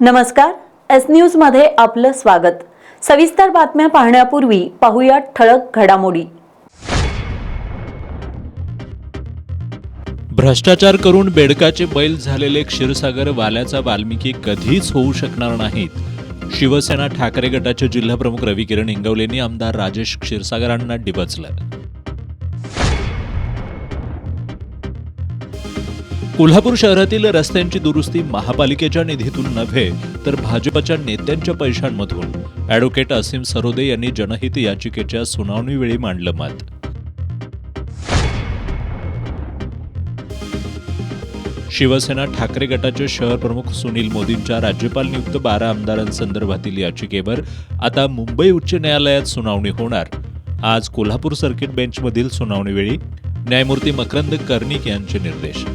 नमस्कार, S news मध्ये आपलं स्वागत। सविस्तर बातम्या पाहण्यापूर्वी पाहूया ठळक घडामोडी। भ्रष्टाचार करून बेडकाचे बैल झालेले क्षीरसागर वाल्याचा वाल्मिकी कधीच होऊ शकणार नाहीत। शिवसेना ठाकरे गटाचे जिल्हाप्रमुख रवी किरण इंगवलेंनी आमदार राजेश क्षीरसागरांना डिवचलं। कोल्हापूर शहरातील रस्त्यांची दुरुस्ती महापालिकेच्या निधीतून नव्हे तर भाजपच्या नेत्यांच्या पैशांमधून ॲडव्होकेट असीम सरोदे यांनी जनहित याचिकेच्या सुनावणीवेळी मांडलं मत। शिवसेना ठाकरे गटाचे शहर प्रमुख सुनील मोदींच्या राज्यपाल नियुक्त 12 आमदारांसंदर्भातील याचिकेवर आता मुंबई उच्च न्यायालयात सुनावणी होणार। आज कोल्हापूर सर्किट बेंचमधील सुनावणीवेळी न्यायमूर्ती मकरंद कर्णिक यांचे निर्देश।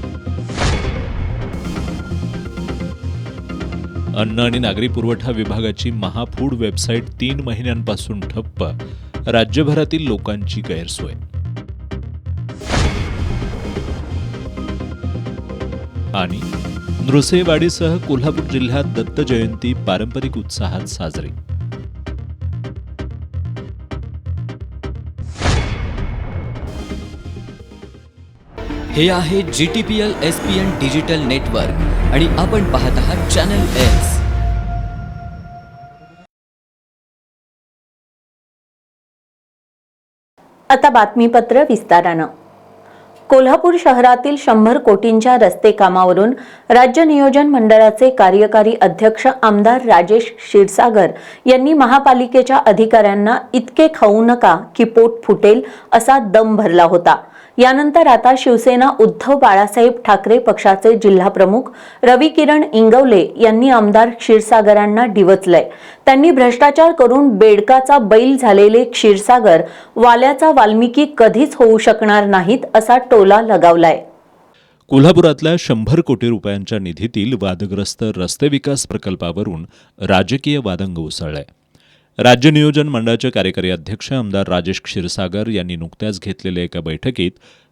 अन्न आणि नागरी पुरवठा विभागाची महाफूड वेबसाईट 3 महिन्यांपासून ठप्प, राज्यभरातील लोकांची गैरसोय। आणि नृसिंहवाडीसह कोल्हापूर जिल्ह्यात दत्त जयंती पारंपरिक उत्साहात साजरी। हे आहे GTPL SPN डिजिटल नेटवर्क आणि आपण पाहत आहात चॅनल एस। आता बातमीपत्र विस्तारानं। कोल्हापूर शहरातील 100 कोटींच्या रस्ते कामावरून राज्य नियोजन मंडळाचे कार्यकारी अध्यक्ष आमदार राजेश क्षीरसागर यांनी महापालिकेच्या अधिकाऱ्यांना इतके खाऊ नका की पोट फुटेल असा दम भरला होता। यानंतर आता शिवसेना उद्धव बाळासाहेब ठाकरे पक्षाचे जिल्हाप्रमुख रवी किरण इंगवले यांनी आमदार क्षीरसागरांना डिवचलंय। त्यांनी भ्रष्टाचार करून बेडकाचा बैल झालेले क्षीरसागर वाल्याचा वाल्मिकी कधीच होऊ शकणार नाहीत असा टोला लगावलाय। कोल्हापुरातल्या 100 कोटी रुपयांच्या निधीतील वादग्रस्त रस्ते विकास प्रकल्पावरून राजकीय वादंग उसळलाय। राज्य नियोजन मंडळाचे कार्यकारी अध्यक्ष आमदार राजेश क्षीरसागर यांनी नुकत्याच घेतलेल्या एका बैठकीत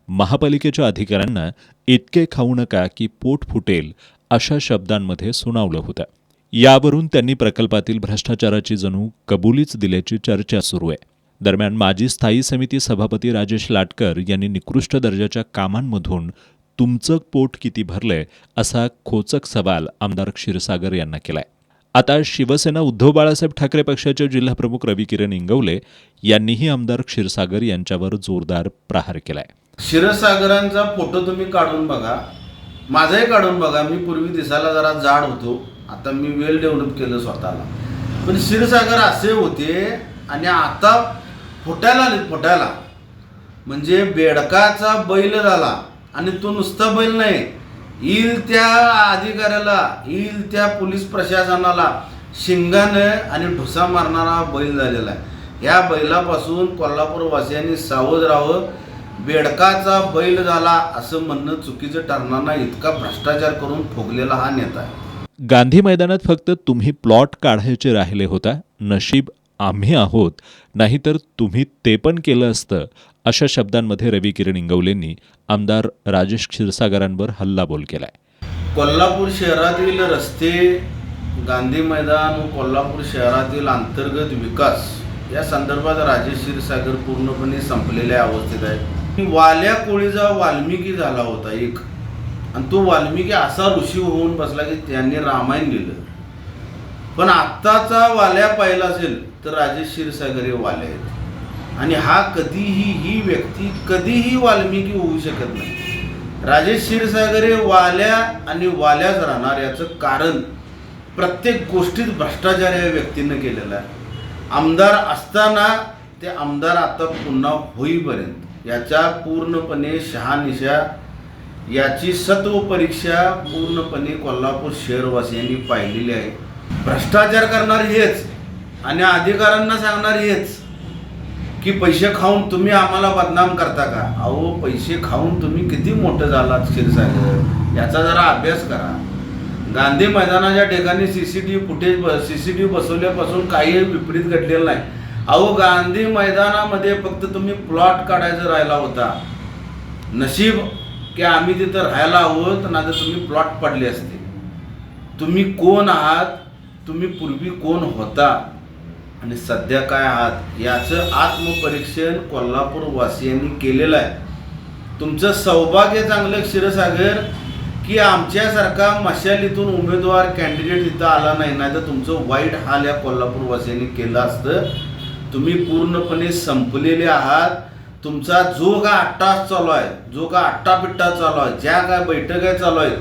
महापालिकेच्या अधिकाऱ्यांना इतके खाऊ नका की पोट फुटेल अशा शब्दांमध्ये सुनावलं होतं। यावरून त्यांनी प्रकल्पातील भ्रष्टाचाराची जणू कबुलीच दिल्याची चर्चा सुरू आहे। दरम्यान माजी स्थायी समिती सभापती राजेश लाटकर यांनी निकृष्ट दर्जाच्या कामांमधून तुमचं पोट किती भरलंय असा खोचक सवाल आमदार क्षीरसागर यांना केलाय। आता शिवसेना उद्धव बाळासाहेब ठाकरे पक्षाचे जिल्हाप्रमुख रवी किरण इंगवले यांनीही आमदार क्षीरसागर यांच्यावर जोरदार प्रहार केलाय। क्षीरसागरांचा फोटो तुम्ही काढून बघा, माझाही काढून बघा। मी पूर्वी दिसायला जरा जाड होतो, आता मी वेल डेव्हलप केलं स्वतःला। पण क्षीरसागर असे होते आणि आता फुटायला म्हणजे बेडकाचा बैल झाला। आणि तो नुसता बैल नाही, येईल त्या अधिकाऱ्याला, येईल त्या पोलीस प्रशासनाला शिंगानं आणि ढुसा मारणारा बैल झालेला आहे। या बैलापासून कोल्हापूरवासियांनी सावध राहावं। बेडकाचा बैल झाला असं म्हणणं चुकीचं ठरणार नाही, इतका भ्रष्टाचार करून फुगलेला हा नेता आहे। गांधी मैदानात फक्त तुम्ही प्लॉट काढायचे राहिले होता, नशीब आम्ही आहोत, नाहीतर तुम्ही ते पण केलं असतं अशा शब्दांमध्ये रवी किरण इंगवलेंनी आमदार राजेश क्षीरसागरांवर हल्लाबोल केलाय। कोल्हापूर शहरातील रस्ते, गांधी मैदान व कोल्हापूर शहरातील अंतर्गत विकास या संदर्भात राजेश क्षीरसागर पूर्णपणे संपलेल्या अवस्थेत आहे। वाल्या कोळीचा वाल्मिकी झाला होता एक, आणि तो वाल्मिकी असा ऋषी होऊन बसला की त्यांनी रामायण लिहिलं। पण आत्ताचा वाल्या पाहिला असेल तर राजेश क्षीरसागर हे वाल्या आहेत, आणि हा कधीही ही व्यक्ती कधीही वाल्मिकी होऊ शकत नाही। राजेश क्षीरसागर हे वाल्या आणि वाल्याच राहणार। याचं कारण प्रत्येक गोष्टीत भ्रष्टाचार या व्यक्तीनं केलेला आहे। आमदार असताना ते आमदार आता पुन्हा होईपर्यंत याच्या पूर्णपणे शहानिशा, याची सत्व परीक्षा पूर्णपणे कोल्हापूर शहरवासियांनी पाहिलेली आहे। भ्रष्टाचार करणार हेच आणि अधिकाऱ्यांना सांगणार हेच की पैसे खाऊन तुम्ही आम्हाला बदनाम करता का? अहो, पैसे खाऊन तुम्ही किती मोठं झालात क्षीरसागर, याचा जरा अभ्यास करा। गांधी मैदानाच्या ठिकाणी सीसीटीव्ही बसवल्यापासून काही विपरीत घडलेलं नाही। अहो, गांधी मैदानामध्ये फक्त तुम्ही प्लॉट काढायचा राहिला होता। नशीब की आम्ही तिथं राहायला आहोत, नाहीतर तुम्ही प्लॉट पडले असते। तुम्ही कोण आहात तुम्ही पूर्वी कोण होता आणि सध्या काय आहात याचं आत्मपरीक्षण कोल्हापूर वासियांनी केलेलं आहे. तुमचं सौभाग्य चांगलं क्षीरसागर की आमच्यासारखा मशालीतून उमेदवार कॅन्डिडेट इथं आला नाही तर तुमचं वाईट हाल या कोल्हापूर वासियांनी केलं असतं. तुम्ही पूर्णपणे संपलेले आहात. तुमचा जो काय अट्टास चालू आहे, जो काय अट्टापिट्टा चालू आहे, ज्या काय बैठका चालू आहेत,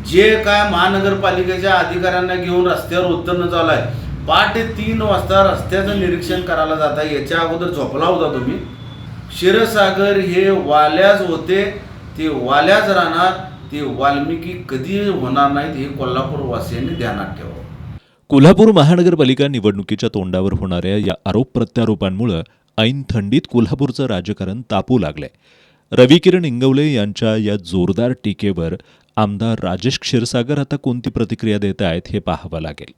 जे काय महानगरपालिकेच्या अधिकाऱ्यांना घेऊन रस्त्यावर उतरणं चालू आहे, पहाटे 3 वाजता रस्त्याचं निरीक्षण करायला जाता. याच्या अगोदर झोपला होता तुम्ही. क्षीरसागर हे वाल्याच होते, ते वाल्याच राहणार, ते वाल्मिकी कधी होणार नाहीत हे कोल्हापूर वासियांनी ध्यानात ठेवा. कोल्हापूर महानगरपालिका निवडणुकीच्या तोंडावर होणाऱ्या या आरोप प्रत्यारोपांमुळे ऐन थंडीत कोल्हापूरचं राजकारण तापू लागलंय. रविकिरण इंगवले यांच्या या जोरदार टीकेवर आमदार राजेश क्षीरसागर आता कोणती प्रतिक्रिया देत आहेत हे पाहावं लागेल.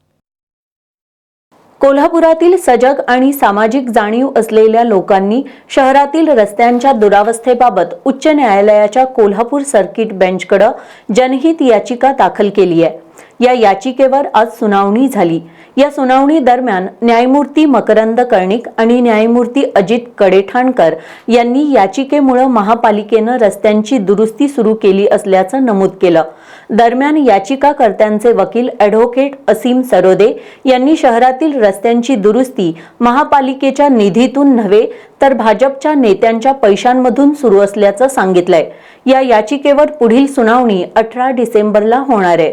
कोल्हापुरातील सजग आणि सामाजिक जाणीव असलेल्या लोकांनी शहरातील रस्त्यांच्या दुरावस्थेबाबत उच्च न्यायालयाच्या कोल्हापूर सर्किट बेंचकडे जनहित याचिका दाखल केली आहे. या याचिकेवर आज सुनावणी झाली. या सुनावणी दरम्यान न्यायमूर्ती मकरंद कर्णिक आणि न्यायमूर्ती अजित कडेठाणकर यांनी याचिकेमुळे महापालिकेनं रस्त्यांची दुरुस्ती सुरू केली असल्याचं नमूद केलं. दरम्यान याचिकाकर्त्यांचे वकील ॲडव्होकेट असीम सरोदे यांनी शहरातील रस्त्यांची दुरुस्ती महापालिकेच्या निधीतून नव्हे तर भाजपच्या नेत्यांच्या पैशांमधून सुरू असल्याचं सांगितलंय. या याचिकेवर पुढील सुनावणी 18 डिसेंबरला होणार आहे.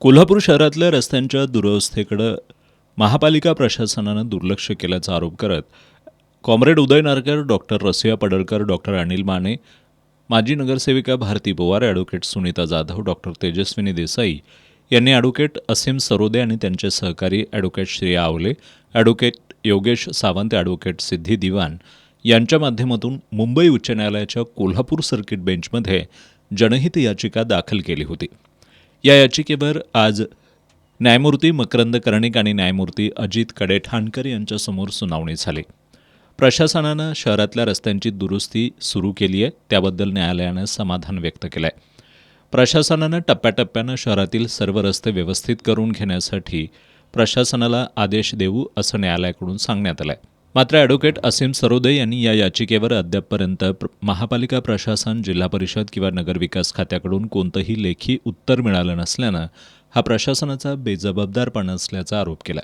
कोल्हापूर शहरातल्या रस्त्यांच्या दुरवस्थेकडे महापालिका प्रशासनानं दुर्लक्ष केल्याचा आरोप करत कॉम्रेड उदय नारकर, डॉक्टर रसिया पडळकर, डॉक्टर अनिल माने, माजी नगरसेविका भारती पवार, ॲडव्होकेट सुनीता जाधव, डॉक्टर तेजस्विनी देसाई यांनी ॲडव्होकेट असीम सरोदे आणि त्यांचे सहकारी ॲडव्होकेट श्रेया आवले, ॲडव्होकेट योगेश सावंत, ॲडव्होकेट सिद्धी दिवान यांच्या माध्यमातून मुंबई उच्च न्यायालयाच्या कोल्हापूर सर्किट बेंचमध्ये जनहित याचिका दाखल केली होती. या याचिकेवर आज न्यायमूर्ती मकरंद कर्णिक आणि न्यायमूर्ती अजित कडेठाणकर यांच्यासमोर सुनावणी झाली. प्रशासनानं शहरातल्या रस्त्यांची दुरुस्ती सुरू केली आहे, त्याबद्दल न्यायालयानं समाधान व्यक्त केलं आहे. प्रशासनानं टप्प्याटप्प्यानं शहरातील सर्व रस्ते व्यवस्थित करून घेण्यासाठी प्रशासनाला आदेश देऊ असं न्यायालयाकडून सांगण्यात आलं आहे. मात्र ॲडव्होकेट असीम सरोदे यांनी या याचिकेवर अद्यापपर्यंत महापालिका प्रशासन, जिल्हा परिषद किंवा नगरविकास खात्याकडून कोणतंही लेखी उत्तर मिळालं नसल्यानं हा प्रशासनाचा बेजबाबदारपणा असल्याचा आरोप केला.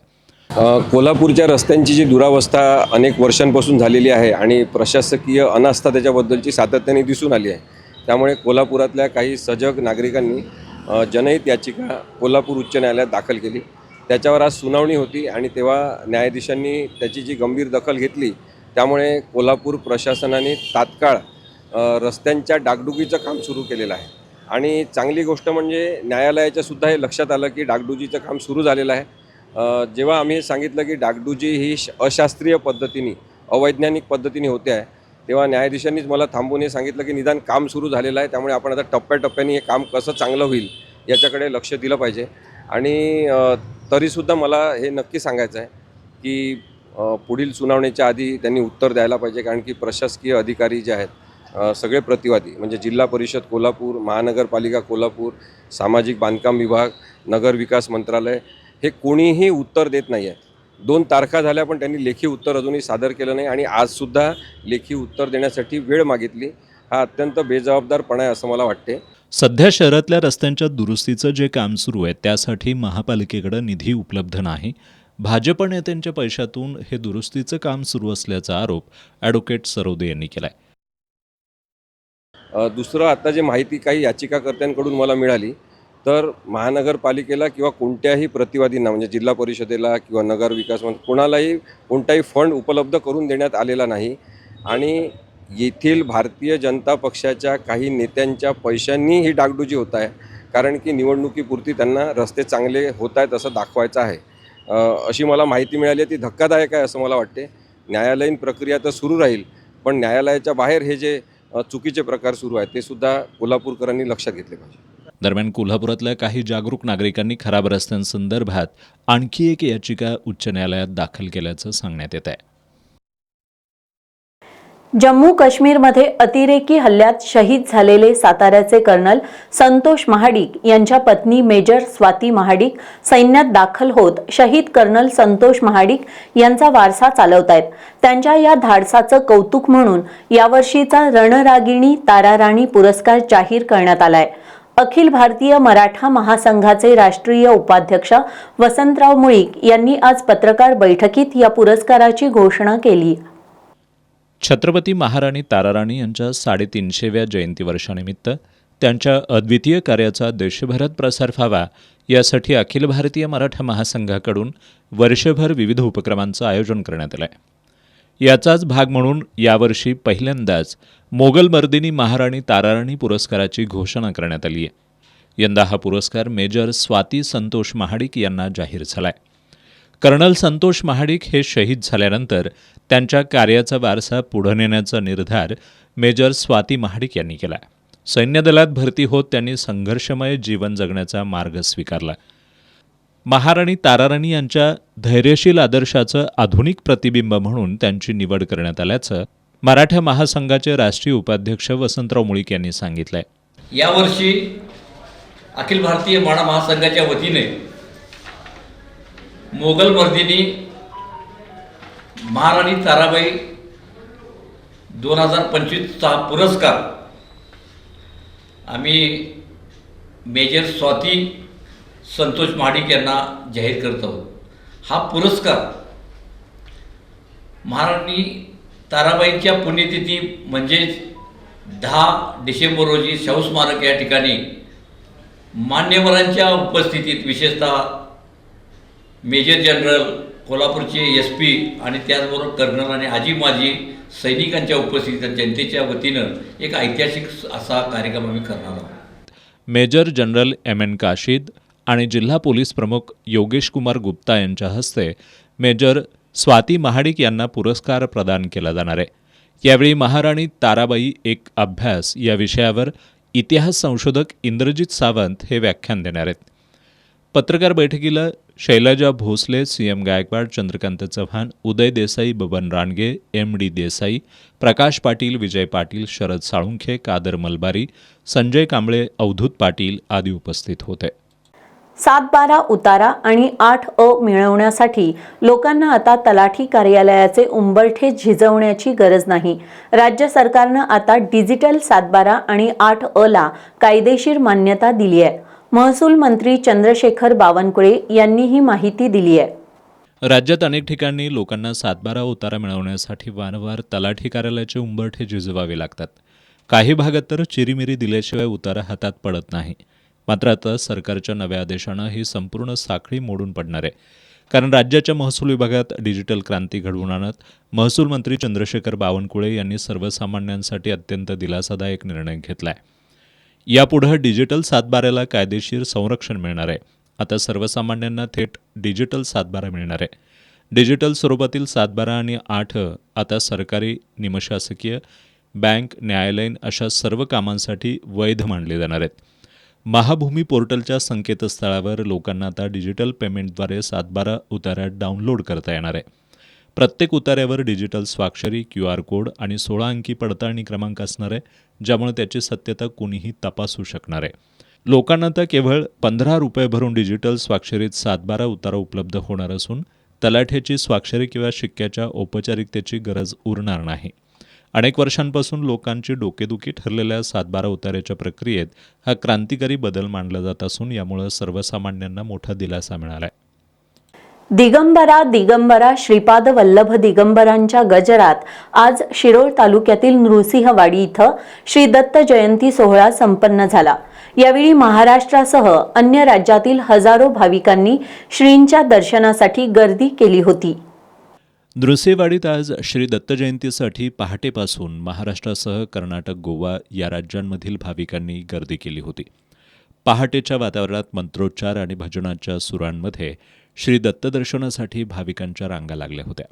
कोल्हापूरच्या रस्त्यांची जी दुरावस्था अनेक वर्षांपासून झालेली आहे आणि प्रशासकीय अनास्था त्याच्याबद्दलची सातत्याने दिसून आली आहे. त्यामुळे कोल्हापुरातल्या काही सजग नागरिकांनी जनहित याचिका कोल्हापूर उच्च न्यायालयात दाखल केली. त्याच्यावर आज सुनावणी होती आणि तेव्हा न्यायाधीशांनी त्याची जी गंभीर दखल घेतली, त्यामुळे कोल्हापूर प्रशासनाने तात्काळ रस्त्यांच्या डागडुजीचं काम सुरू केलेलं आहे. आणि चांगली गोष्ट म्हणजे न्यायालयाच्या सुद्धा हे लक्षात आलं की डागडुजीचं काम सुरू झालेलं आहे. जेव्हा आम्ही सांगितलं की डागडुजी ही अशास्त्रीय पद्धतीने, अवैज्ञानिक पद्धतीने होते आहे, तेव्हा न्यायाधीशांनीच मला थांबवून हे सांगितलं की निदान काम सुरू झालेलं आहे, त्यामुळे आपण आता टप्प्याटप्प्याने हे काम कसं चांगलं होईल याच्याकडे लक्ष दिलं पाहिजे. आणि तरीसुद्धा मला हे नक्की सांगायचं आहे की पुढील सुनावणीच्या आधी त्यांनी उत्तर द्यायला पाहिजे, कारण की प्रशासकीय अधिकारी जे आहेत सगळे प्रतिवादी म्हणजे जिल्हा परिषद कोल्हापूर, महानगरपालिका कोल्हापूर, सामाजिक बांधकाम विभाग, नगर विकास मंत्रालय हे कोणीही उत्तर देत नाही आहे. 2 तारखा झाल्या पण त्यांनी लेखी उत्तर अजूनही सादर केलं नाही आणि आजसुद्धा लेखी उत्तर देण्यासाठी वेळ मागितली. हा अत्यंत बेजबाबदारपणा आहे असं मला वाटते. सध्या शहरातल्या रस्त्यांच्या दुरुस्तीचं जे काम सुरू आहे त्यासाठी महापालिकेकडे निधी उपलब्ध नाही. भाजप नेत्यांच्या पैशातून हे दुरुस्तीचं काम सुरू असल्याचा आरोप ॲडव्होकेट सरोदे यांनी केला आहे. दुसरं, आता जे माहिती काही याचिकाकर्त्यांकडून मला मिळाली तर महानगरपालिकेला किंवा कोणत्याही प्रतिवादींना म्हणजे जिल्हा परिषदेला किंवा नगर विकास कोणालाही कोणताही फंड उपलब्ध करून देण्यात आलेला नाही आणि येथील भारतीय जनता पक्षाच्या काही नेत्यांच्या पैशांनी ही डागडुजी होत आहे, कारण की निवडणुकीपुरती त्यांना रस्ते चांगले होत आहेत असं दाखवायचं आहे. अशी मला माहिती मिळाली आहे, ती धक्कादायक आहे असं मला वाटते. न्यायालयीन प्रक्रिया तर सुरू राहील, पण न्यायालयाच्या बाहेर हे जे चुकीचे प्रकार सुरू आहेत ते सुद्धा कोल्हापूरकरांनी लक्षात घेतले पाहिजे. दरम्यान कोल्हापुरातल्या काही जागरूक नागरिकांनी खराब रस्त्यांसंदर्भात आणखी एक याचिका उच्च न्यायालयात दाखल केल्याचं सांगण्यात येत आहे. जम्मू काश्मीरमध्ये अतिरेकी हल्ल्यात शहीद झालेले साताऱ्याचे कर्नल संतोष महाडिक यांच्या पत्नी मेजर स्वाती महाडिक सैन्यात दाखल होत शहीद कर्नल संतोष महाडिक यांचा वारसा चालवतायत. त्यांच्या या धाडसाचं कौतुक म्हणून यावर्षीचा रणरागिणी ताराराणी पुरस्कार जाहीर करण्यात आलाय. अखिल भारतीय मराठा महासंघाचे राष्ट्रीय उपाध्यक्ष वसंतराव मुळीक यांनी आज पत्रकार बैठकीत या पुरस्काराची घोषणा केली. छत्रपती महाराणी ताराराणी यांच्या 350व्या जयंती वर्षानिमित्त त्यांच्या अद्वितीय कार्याचा देशभरात प्रसार व्हावा यासाठी अखिल भारतीय मराठा महासंघाकडून वर्षभर विविध उपक्रमांचं आयोजन करण्यात आलं आहे. याचाच भाग म्हणून यावर्षी पहिल्यांदाच मोगलमर्दिनी महाराणी ताराराणी पुरस्काराची घोषणा करण्यात आली आहे. यंदा हा पुरस्कार मेजर स्वाती संतोष महाडिक यांना जाहीर झाला आहे. कर्नल संतोष महाडिक हे शहीद झाल्यानंतर त्यांच्या कार्याचा वारसा पुढे नेण्याचा निर्धार मेजर स्वाती महाडिक यांनी केला. सैन्यदलात भरती होत त्यांनी संघर्षमय जीवन जगण्याचा मार्ग स्वीकारला. महाराणी ताराराणी यांच्या धैर्यशील आदर्शाचं आधुनिक प्रतिबिंब म्हणून त्यांची निवड करण्यात आल्याचं मराठा महासंघाचे राष्ट्रीय उपाध्यक्ष वसंतराव मुळीक यांनी सांगितलंय. यावर्षी अखिल भारतीय मराठा महासंघाच्या वतीने मोगलमर्दिनी महाराणी ताराबाई 2025चा पुरस्कार आम्ही मेजर स्वाती संतोष महाडिक यांना जाहीर करत आहोत. हा पुरस्कार महाराणी ताराबाईंच्या पुण्यतिथी म्हणजेच 10 डिसेंबर रोजी शाहू स्मारक या ठिकाणी मान्यवरांच्या उपस्थितीत विशेषतः मेजर जनरल कोल्हापूरचे SP आणि त्याचबरोबर कर्नल आणि आजी माजी सैनिकांच्या उपस्थितीत जनतेच्या वतीनं एक ऐतिहासिक असा कार्यक्रम आम्ही करणार आहोत. मेजर जनरल MN काशीद आणि जिल्हा पोलीस प्रमुख योगेश कुमार गुप्ता यांच्या हस्ते मेजर स्वाती महाडिक यांना पुरस्कार प्रदान केला जाणार आहे. यावेळी महाराणी ताराबाई एक अभ्यास या विषयावर इतिहास संशोधक इंद्रजित सावंत हे व्याख्यान देणार आहेत. पत्रकार बैठकीला शैलजा भोसले, CM गायकवाड, चंद्रकांत चव्हाण, उदय देसाई, बबन रानगे, MD देसाई, प्रकाश पाटील, विजय पाटील, शरद साळुंखे, कादर मलबारी, संजय कांबळे, अवधूत पाटील आदी उपस्थित होते. 7-12 उतारा आणि 8A मिळवण्यासाठी लोकांना आता तलाठी कार्यालयाचे उंबरठे झिजवण्याची गरज नाही. राज्य सरकारनं आता डिजिटल 7-12 आणि 8Aला कायदेशीर मान्यता दिली आहे. महसूल मंत्री चंद्रशेखर बावनकुळे यांनी ही माहिती दिली आहे. राज्यात अनेक ठिकाणी लोकांना 7-12 उतारा मिळवण्यासाठी वारंवार तलाठी कार्यालयाचे उंबरठे झिजवावे लागतात. काही भागात तर चिरीमिरी दिल्याशिवाय उतारा हातात पडत नाही. मात्र आता सरकारच्या नव्या आदेशानं ही संपूर्ण साखळी मोडून पडणार आहे. कारण राज्याच्या महसूल विभागात डिजिटल क्रांती घडवून आणत महसूल मंत्री चंद्रशेखर बावनकुळे यांनी सर्वसामान्यांसाठी अत्यंत दिलासादायक निर्णय घेतला आहे. यापुढे डिजिटल 7-12ला कायदेशीर संरक्षण मिळणार आहे. आता सर्वसामान्यांना थेट डिजिटल 7-12 मिळणार आहे. डिजिटल स्वरूपातील 7-12 आणि 8 आता सरकारी, निमशासकीय, बँक, न्यायालयीन अशा सर्व कामांसाठी वैध मानले जाणार आहेत. महाभूमी पोर्टलच्या संकेतस्थळावर लोकांना आता डिजिटल पेमेंटद्वारे 7-12 उतारा डाउनलोड करता येणार आहे. प्रत्येक उतार्यावर डिजिटल स्वाक्षरी, QR कोड आणि 16 अंकी पडताळणी क्रमांक असणार आहे, ज्यामुळे त्याची सत्यता कोणीही तपासू शकणार आहे. लोकांना आता केवळ ₹15 भरून डिजिटल स्वाक्षरीत 7-12 उतारा उपलब्ध होणार असून तलाठ्याची स्वाक्षरी किंवा शिक्क्याच्या औपचारिकतेची गरज उरणार नाही. अनेक वर्षांपासून लोकांची डोकेदुखी ठरलेल्या 7-12 उतार्याच्या प्रक्रियेत हा क्रांतिकारी बदल मानला जात असून यामुळे सर्वसामान्यांना मोठा दिलासा मिळाला आहे. दिगंबरा दिगंबरा श्रीपाद वल्लभ दिगंबरांच्या गजरात आज शिरोळ तालुक्यातील नृसिंहवाडी इथं श्री दत्त जयंती सोहळा संपन्न झाला. यावेळी महाराष्ट्रासह अन्य राज्यातील हजारो भाविकांनी श्रींच्या दर्शनासाठी गर्दी केली होती. नृसिंहवाडीत आज श्री दत्त जयंतीसाठी पहाटेपासून महाराष्ट्रासह कर्नाटक, गोवा या राज्यांमधील भाविकांनी गर्दी केली होती. पहाटेच्या वातावरणात मंत्रोच्चार आणि भजनाच्या सुरांमध्ये श्री दत्त दर्शनासाठी भाविकांच्या रांगा लागल्या होत्या.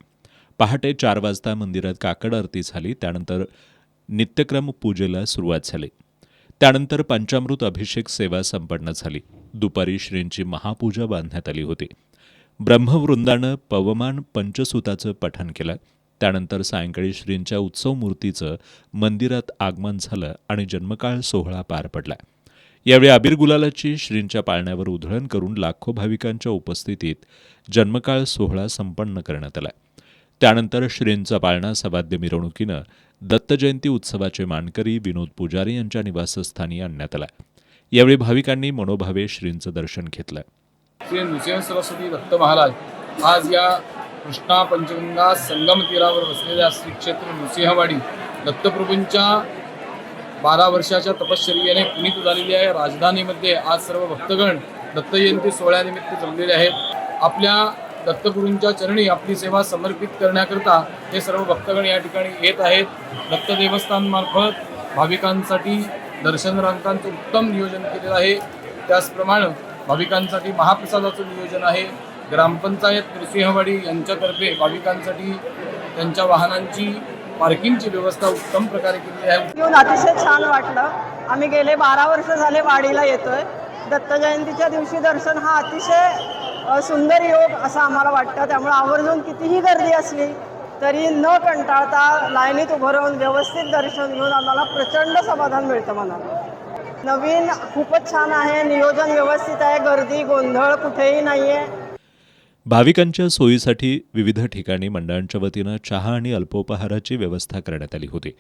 पहाटे 4 वाजता मंदिरात काकड आरती झाली. त्यानंतर नित्यक्रम पूजेला सुरुवात झाली. त्यानंतर पंचामृत अभिषेक सेवा संपन्न झाली. दुपारी श्रींची महापूजा बांधण्यात आली होती. ब्रह्मवृंदानं पवमान पंचसूताचं पठण केलं. त्यानंतर सायंकाळी श्रींच्या उत्सव मूर्तीचं मंदिरात आगमन झालं आणि जन्मकाळ सोहळा पार पडला. यावेळी अबीर गुलालाची श्रींच्या पाळण्यावर उधळण करून लाखो भाविकांच्या उपस्थितीत जन्मकाळ सोहळा संपन्न करण्यात आला. त्यानंतर श्रींचा पाळणा सवाद्य मिरवणुकीनं दत्त जयंती उत्सवाचे मानकरी विनोद पुजारी यांच्या निवासस्थानी आणण्यात आला. यावेळी भाविकांनी मनोभावे श्रींचं दर्शन घेतलं. श्री नृसिंह सरस्वती दत्त महाराज आज या कृष्णा पंचगंगा संगम तीरावर बसलेल्या श्री क्षेत्र नृसिंहवाडी दत्तप्रभूंच्या 12 वर्षाच्या तपश्चर्येने पुनीत झालेली आहे. राजधानीमध्ये आज सर्व भक्तगण दत्त जयंती सोहळ्यानिमित्त जमलेले आहेत. आपल्या दत्तप्रभूंच्या चरणी आपली सेवा समर्पित करण्याकरता हे सर्व भक्तगण या ठिकाणी येत आहेत. दत्त देवस्थानमार्फत भाविकांसाठी दर्शन रांगांचं उत्तम नियोजन केलेलं आहे. त्याचप्रमाणे भाविकांसाठी महाप्रसादाचं नियोजन आहे. ग्रामपंचायत नृसिंहवाडी यांच्यातर्फे भाविकांसाठी त्यांच्या वाहनांची पार्किंगची व्यवस्था उत्तम प्रकारे केलेली आहे. येऊन अतिशय छान वाटलं. आम्ही गेले 12 वर्ष झाले वाडीला येतोय. दत्त जयंतीच्या दिवशी दर्शन हा अतिशय सुंदर योग असं आम्हाला वाटतं. त्यामुळे आवर्जून कितीही गर्दी असली तरी न कंटाळता लाईनीत उभं राहून व्यवस्थित दर्शन घेऊन आम्हाला प्रचंड समाधान मिळतं मनाला. नवीन खूपच छान आहे. नियोजन व्यवस्थित आहे. गर्दी गोंधळ कुठेही नाही आहे. भाविकांच्या सोयीसाठी विविध ठिकाणी मंडळांच्या वतीनं चहा आणि अल्पोपहाराची व्यवस्था करण्यात आली होती.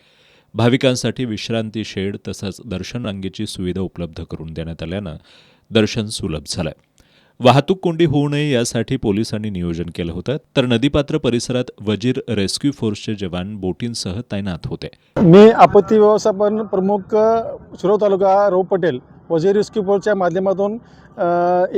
भाविकांसाठी विश्रांती शेड तसंच दर्शन रांगेची सुविधा उपलब्ध करून देण्यात आल्यानं दर्शन सुलभ झालं. वाहतूक कोंडी होऊ नये यासाठी पोलिसांनी नियोजन केलं होतं, तर नदीपात्र परिसरात वजीर रेस्क्यू फोर्सचे जवान बोटींसह तैनात होते. मी आपत्ती व्यवस्थापन प्रमुख शिरोळ तालुका राव पटेल वजीर रेस्क्यू फोर्सच्या माध्यमातून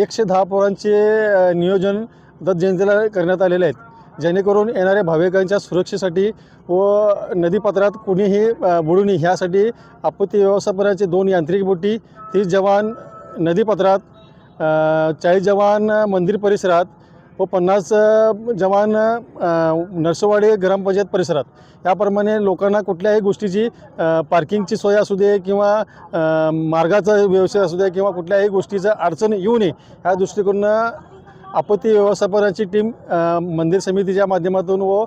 110 पोरांचे नियोजन दत्त जयंतीला करण्यात आलेले आहेत, जेणेकरून येणाऱ्या भाविकांच्या सुरक्षेसाठी व नदीपात्रात कोणीही बुडू नये ह्यासाठी आपत्ती व्यवस्थापनाचे 2 यांत्रिक बोटी, 30 जवान नदीपात्रात, 40 जवान मंदिर परिसरात व 50 जवान नरसोवाडी ग्रामपंचायत परिसरात. याप्रमाणे लोकांना कुठल्याही गोष्टीची पार्किंगची सोय असू दे किंवा मार्गाचा व्यवस्था असू दे किंवा कुठल्याही गोष्टीचं अडचण येऊ नये ह्या दृष्टिकोनानं आपत्ती व्यवस्थापनाची टीम मंदिर समितीच्या माध्यमातून व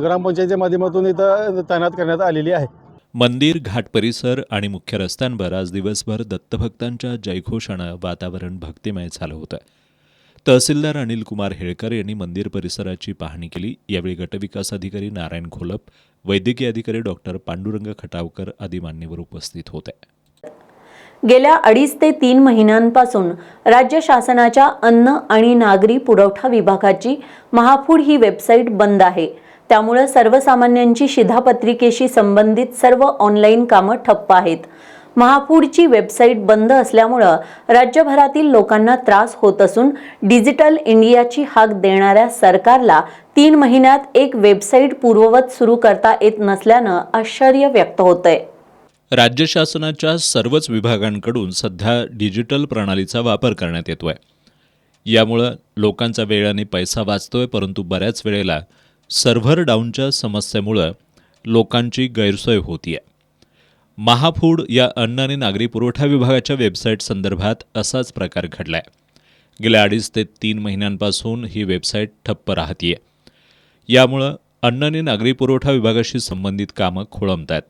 ग्रामपंचायतीच्या माध्यमातून इथं तैनात करण्यात आलेली आहे. मंदिर, घाट परिसर आणि मुख्य रस्त्यांवर आज दिवसभर दत्तभक्तांच्या जयघोषानं वातावरण भक्तिमय झालं होतं. तहसीलदार अनिल कुमार हेळकर यांनी मंदिर परिसराची पाहणी केली. यावेळी गटविकास अधिकारी नारायण घोलप, वैद्यकीय अधिकारी डॉक्टर पांडुरंग खटावकर आदी मान्यवर उपस्थित होते. गेल्या 2.5 ते 3 महिन्यांपासून राज्य शासनाच्या अन्न आणि नागरी पुरवठा विभागाची महाफूड ही वेबसाईट बंद आहे. त्यामुळे सर्वसामान्यांची शिधापत्रिकेशी संबंधित सर्व ऑनलाईन कामं ठप्प आहेत. महाफूडची वेबसाईट बंद असल्यामुळं राज्यभरातील लोकांना त्रास होत असून डिजिटल इंडियाची हाक देणाऱ्या सरकारला 3 महिन्यात एक वेबसाईट पूर्ववत सुरू करता येत नसल्यानं आश्चर्य व्यक्त होतंय. राज्य शासनाच्या सर्वच विभागांकडून सध्या डिजिटल प्रणालीचा वापर करण्यात येतोय. यामुळं लोकांचा वेळ आणि पैसा वाचतोय, परंतु बऱ्याच वेळेला सर्व्हर डाऊनच्या समस्येमुळं लोकांची गैरसोय होतीये. महाफूड या अन्न आणि नागरी पुरवठा विभागाच्या वेबसाईट संदर्भात असाच प्रकार घडलाय. गेल्या 2.5 ते 3 महिन्यांपासून ही वेबसाईट ठप्प राहतीये. यामुळं अन्न आणि नागरी पुरवठा विभागाशी संबंधित कामं खोळंबतायत.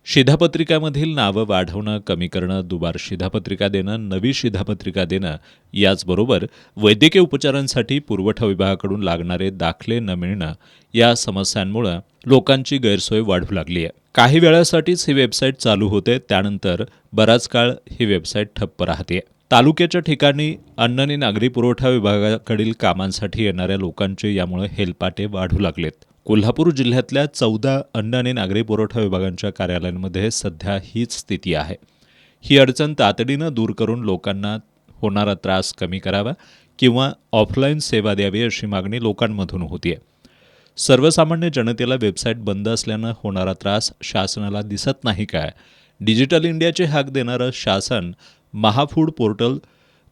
शिधापत्रिकामधील नावं वाढवणं, कमी करणं, दुबार शिधापत्रिका देणं, नवी शिधापत्रिका देणं, याचबरोबर वैद्यकीय उपचारांसाठी पुरवठा विभागाकडून लागणारे दाखले न मिळणं या समस्यांमुळे लोकांची गैरसोय वाढू लागली आहे. काही वेळासाठीच ही वेबसाईट चालू होते, त्यानंतर बराच काळ ही वेबसाईट ठप्प राहते. तालुक्याच्या ठिकाणी अन्न आणि नागरी पुरवठा विभागाकडील कामांसाठी येणाऱ्या लोकांचे यामुळे हेलपाटे वाढू लागलेत. कोल्हापूर जिल्ह्यातल्या 14 अन्न आणि नागरी पुरवठा विभागांच्या कार्यालयांमध्ये सध्या हीच स्थिती आहे. ही अडचण तातडीनं दूर करून लोकांना होणारा त्रास कमी करावा किंवा ऑफलाईन सेवा द्यावी अशी मागणी लोकांमधून होतीये. सर्वसामान्य जनतेला वेबसाईट बंद असल्यानं होणारा त्रास शासनाला दिसत नाही काय? डिजिटल इंडियाची हाक देणारं शासन महाफूड पोर्टल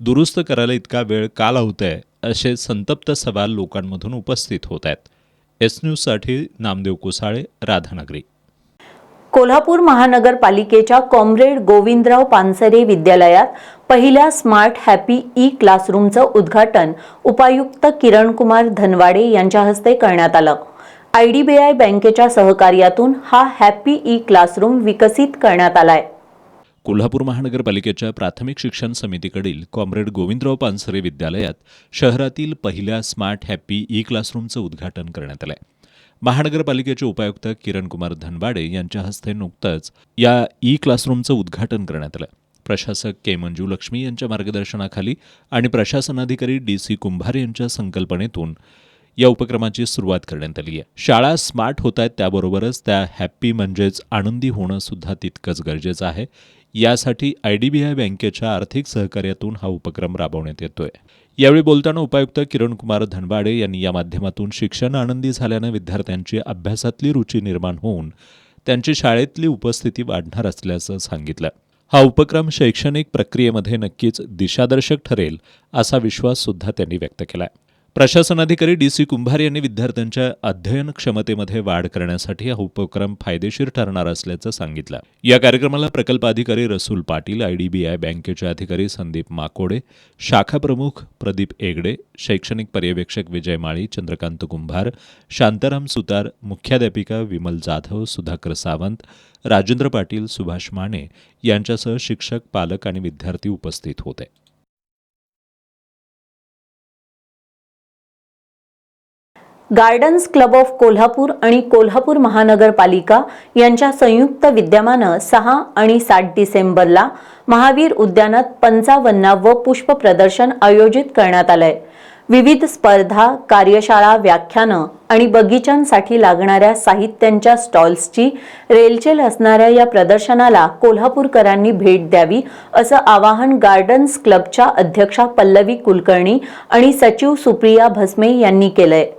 दुरुस्त करायला इतका वेळ का लावतंय, असे संतप्त सवाल लोकांमधून उपस्थित होत आहेत. एस न्यूजसाठी नामदेव कोसाळे, राधानगरी. कोल्हापूर महानगरपालिकेच्या कॉम्रेड गोविंदराव पानसरे विद्यालयात पहिल्या स्मार्ट हॅपी ई क्लासरूमचं उद्घाटन उपायुक्त किरण कुमार धनवाडे यांच्या हस्ते करण्यात आलं. IDBI बँकेच्या सहकार्यातून हा हॅपी ई क्लासरूम विकसित करण्यात आलाय. कोल्हापूर महानगरपालिकेच्या प्राथमिक शिक्षण समितीकडील कॉम्रेड गोविंदराव पानसरे विद्यालयात शहरातील पहिल्या स्मार्ट हॅपी ई क्लासरूमचं उद्घाटन करण्यात आलंय. महानगरपालिकेचे उपायुक्त किरण कुमार धनबाडे यांच्या हस्ते नुकतंच या ई क्लासरूमचं उद्घाटन करण्यात आलं. प्रशासक के मंजू लक्ष्मी यांच्या मार्गदर्शनाखाली आणि प्रशासनाधिकारी DC कुंभार यांच्या संकल्पनेतून या उपक्रमाची सुरुवात करण्यात आली आहे. शाळा स्मार्ट होत आहेत, त्याबरोबरच त्या हॅप्पी म्हणजेच आनंदी होणं सुद्धा तितकंच गरजेचं आहे. यासाठी IDBI बँकेच्या आर्थिक सहकार्यातून हा उपक्रम राबवण्यात येतोय. यावेळी बोलताना उपायुक्त किरण कुमार धनबाडे यांनी या माध्यमातून शिक्षण आनंदी झाल्यानं विद्यार्थ्यांची अभ्यासातली रुची निर्माण होऊन त्यांची शाळेतली उपस्थिती वाढणार असल्याचं सांगितलं. हा उपक्रम शैक्षणिक प्रक्रियेमध्ये नक्कीच दिशादर्शक ठरेल असा विश्वास सुद्धा त्यांनी व्यक्त केला. प्रशासनाधिकारी DC कुंभार यांनी विद्यार्थ्यांच्या अध्ययन क्षमतेमध्ये वाढ करण्यासाठी हा उपक्रम फायदेशीर ठरणार असल्याचं सांगितलं. या कार्यक्रमाला प्रकल्प अधिकारी रसूल पाटील, IDBI बँकेचे अधिकारी संदीप माकोडे, शाखा प्रमुख प्रदीप एगडे, शैक्षणिक पर्यवेक्षक विजय माळी, चंद्रकांत कुंभार, शांताराम सुतार, मुख्याध्यापिका विमल जाधव, सुधाकर सावंत, राजेंद्र पाटील, सुभाष माने यांच्यासह शिक्षक, पालक आणि विद्यार्थी उपस्थित होते. गार्डन्स क्लब ऑफ कोल्हापूर आणि कोल्हापूर महानगरपालिका यांच्या संयुक्त विद्यमानं 6 आणि 7 डिसेंबरला महावीर उद्यानात 55वे पुष्प प्रदर्शन आयोजित करण्यात आलंय. विविध स्पर्धा, कार्यशाळा, व्याख्यानं आणि बगीच्यांसाठी लागणाऱ्या साहित्यांच्या स्टॉल्सची रेलचेल असणाऱ्या या प्रदर्शनाला कोल्हापूरकरांनी भेट द्यावी असं आवाहन गार्डन्स क्लबच्या अध्यक्षा पल्लवी कुलकर्णी आणि सचिव सुप्रिया भस्मे यांनी केलंय.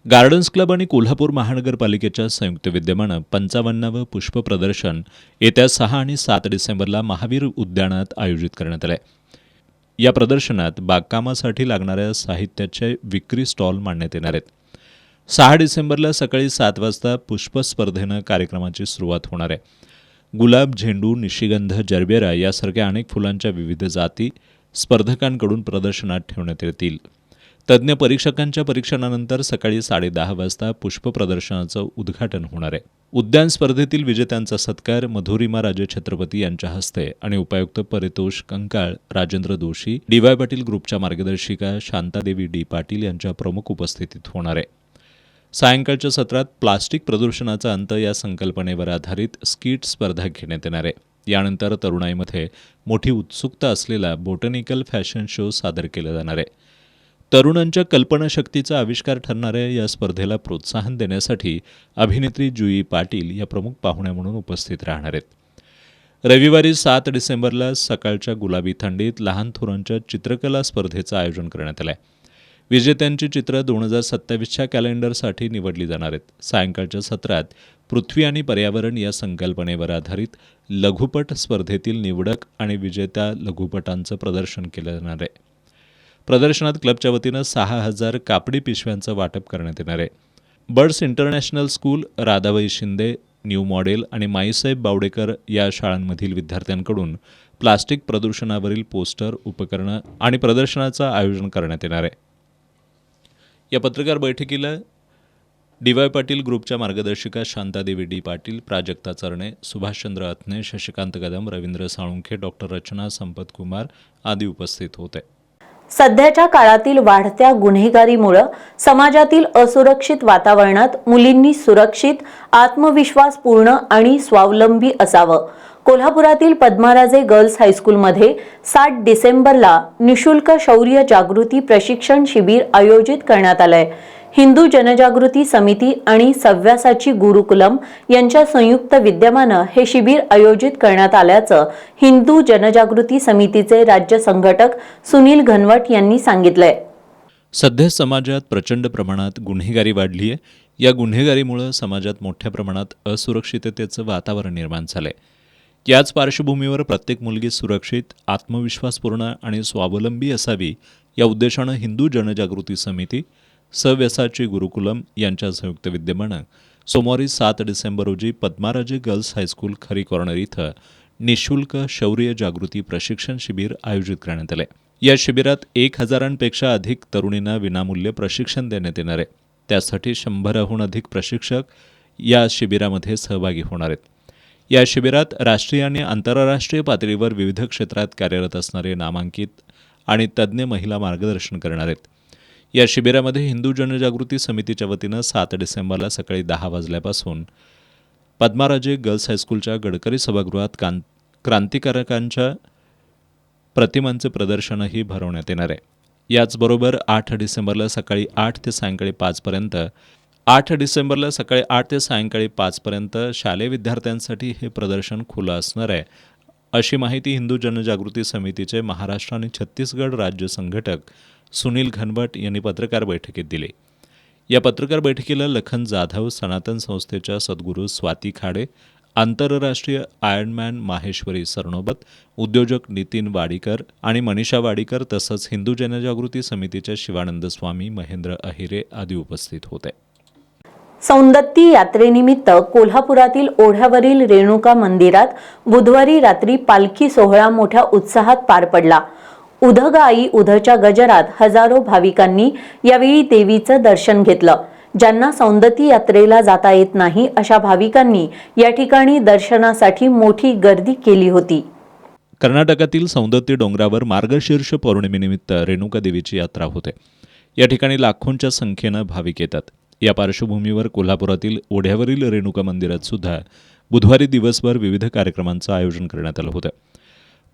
गार्डन्स क्लब आणि कोल्हापूर महानगरपालिकेच्या संयुक्त विद्यमानं 55वे पुष्प प्रदर्शन येत्या 6 आणि 7 डिसेंबरला महावीर उद्यानात आयोजित करण्यात आलं. या प्रदर्शनात बागकामासाठी लागणाऱ्या साहित्याचे विक्री स्टॉल मांडण्यात येणार आहेत. 6 डिसेंबरला सकाळी 7 वाजता पुष्प स्पर्धेनं कार्यक्रमाची सुरुवात होणार आहे. गुलाब, झेंडू, निशिगंध, जरबेरा यासारख्या अनेक फुलांच्या विविध जाती स्पर्धकांकडून प्रदर्शनात ठेवण्यात येतील. तज्ज्ञ परीक्षकांच्या परीक्षणानंतर सकाळी 10:30 वाजता पुष्प प्रदर्शनाचं उद्घाटन होणार आहे. उद्यान स्पर्धेतील विजेत्यांचा सत्कार मधुरिमा राजे छत्रपती यांच्या हस्ते आणि उपायुक्त परितोष कंकाळ, राजेंद्र दोशी, DY पाटील ग्रुपच्या मार्गदर्शिका शांतादेवी D. पाटील यांच्या प्रमुख उपस्थितीत होणार आहे. सायंकाळच्या सत्रात प्लास्टिक प्रदूषणाचा अंत या संकल्पनेवर आधारित स्किट स्पर्धा घेण्यात येणार आहे. यानंतर तरुणाईमध्ये मोठी उत्सुकता असलेला बोटॅनिकल फॅशन शो सादर केला जाणार आहे. तरुणांच्या कल्पनाशक्तीचा आविष्कार ठरणाऱ्या या स्पर्धेला प्रोत्साहन देण्यासाठी अभिनेत्री जुई पाटील या प्रमुख पाहुण्या म्हणून उपस्थित राहणार आहेत. रविवारी 7 डिसेंबरला सकाळच्या गुलाबी थंडीत लहान थोरांच्या चित्रकला स्पर्धेचं आयोजन करण्यात आलं आहे. विजेत्यांची चित्र 2027च्या कॅलेंडरसाठी निवडली जाणार आहेत. सायंकाळच्या सत्रात पृथ्वी आणि पर्यावरण या संकल्पनेवर आधारित लघुपट स्पर्धेतील निवडक आणि विजेत्या लघुपटांचं प्रदर्शन केलं जाणार आहे. प्रदर्शनात क्लबच्या वतीनं 6,000 कापडी पिशव्यांचं वाटप करण्यात येणार आहे. Birds international school, Radhabai Shinde, new model आणि माईसाहेब बावडेकर या शाळांमधील विद्यार्थ्यांकडून प्लास्टिक प्रदूषणावरील पोस्टर, उपकरणं आणि प्रदर्शनाचं आयोजन करण्यात येणार आहे. या पत्रकार बैठकीला DY पाटील ग्रुपच्या मार्गदर्शिका शांतादेवी D. पाटील, प्राजक्ता चरणे, सुभाषचंद्र अथने, शशिकांत कदम, रवींद्र साळुंखे, डॉक्टर रचना संपत कुमार आदी उपस्थित होते. सध्याच्या काळातील वाढत्या गुन्हेगारीमुळे समाजातील असुरक्षित वातावरणात मुलींनी सुरक्षित, आत्मविश्वासपूर्ण आणि स्वावलंबी असावं. कोल्हापुरातील पद्माराजे गर्ल्स हायस्कूलमध्ये 7 डिसेंबरला निशुल्क शौर्य जागृती प्रशिक्षण शिबिर आयोजित करण्यात आलंय. हिंदू जनजागृती समिती आणि सव्यासाची गुरुकुलम यांच्या संयुक्त विद्यमानं हे शिबिर आयोजित करण्यात आल्याचं हिंदू जनजागृती समितीचे राज्य संघटक सुनील घनवट यांनी सांगितलंय. सध्या समाजात प्रचंड प्रमाणात गुन्हेगारी वाढली आहे. या गुन्हेगारीमुळे समाजात मोठ्या प्रमाणात असुरक्षिततेचं वातावरण निर्माण झालंय. याच पार्श्वभूमीवर प्रत्येक मुलगी सुरक्षित, आत्मविश्वासपूर्ण आणि स्वावलंबी असावी या उद्देशानं हिंदू जनजागृती समिती, सव्यासाची गुरुकुलम यांच्या संयुक्त विद्यमानं सोमवारी 7 डिसेंबर रोजी पद्माराजे गर्ल्स हायस्कूल खरी कॉर्नर इथं निशुल्क शौर्य जागृती प्रशिक्षण शिबिर आयोजित करण्यात आले. या शिबिरात 1,000पेक्षा अधिक तरुणींना विनामूल्य प्रशिक्षण देण्यात येणार आहे. त्यासाठी 100हून अधिक प्रशिक्षक या शिबिरामध्ये सहभागी होणार आहेत. या शिबिरात राष्ट्रीय आणि आंतरराष्ट्रीय पातळीवर विविध क्षेत्रात कार्यरत असणारे नामांकित आणि तज्ज्ञ महिला मार्गदर्शन करणार आहेत. या शिबिरामध्ये हिंदू जनजागृती समितीच्या वतीनं 7 डिसेंबरला सकाळी 10 वाजल्यापासून पद्माराजे गर्ल्स हायस्कूलच्या गडकरी सभागृहात क्रांतिकारकांच्या प्रतिमांचे प्रदर्शनही भरवण्यात येणार आहे. याचबरोबर 8 डिसेंबरला सकाळी 8 ते सायंकाळी 5पर्यंत शालेय विद्यार्थ्यांसाठी हे प्रदर्शन खुलं असणार आहे, अशी माहिती हिंदू जनजागृती समितीचे महाराष्ट्र आणि छत्तीसगड राज्य संघटक सुनील घनवट यांनी पत्रकार बैठकीत दिली. या पत्रकार बैठकीला लखन जाधव, सनातन संस्थेच्या सद्गुरू स्वाती खाडे, आंतरराष्ट्रीय आयर्नमॅन माहेश्वरी सरनोबत, उद्योजक नितीन वाडीकर आणि मनीषा वाडीकर तसंच हिंदू जनजागृती समितीचे शिवानंद स्वामी, महेंद्र अहिरे आदी उपस्थित होते. सौंदत्ती यात्रेनिमित्त कोल्हापुरातील ओढ्यावरील रेणुका मंदिरात बुधवारी रात्री पालखी सोहळा मोठ्या उत्साहात पार पडला. उधग आई उधच्या गजरात हजारो भाविकांनी यावेळी देवीचं दर्शन घेतलं. ज्यांना सौंदत्ती यात्रेला जाता येत नाही अशा भाविकांनी या ठिकाणी दर्शनासाठी मोठी गर्दी केली होती. कर्नाटकातील सौंदत्ती डोंगरावर मार्गशीर्ष पौर्णिमेनिमित्त रेणुका देवीची यात्रा होते. या ठिकाणी लाखोंच्या संख्येनं भाविक येतात. या पार्श्वभूमीवर कोल्हापुरातील ओढ्यावरील रेणुका मंदिरात सुद्धा बुधवारी दिवसभर विविध कार्यक्रमांचं आयोजन करण्यात आलं होतं.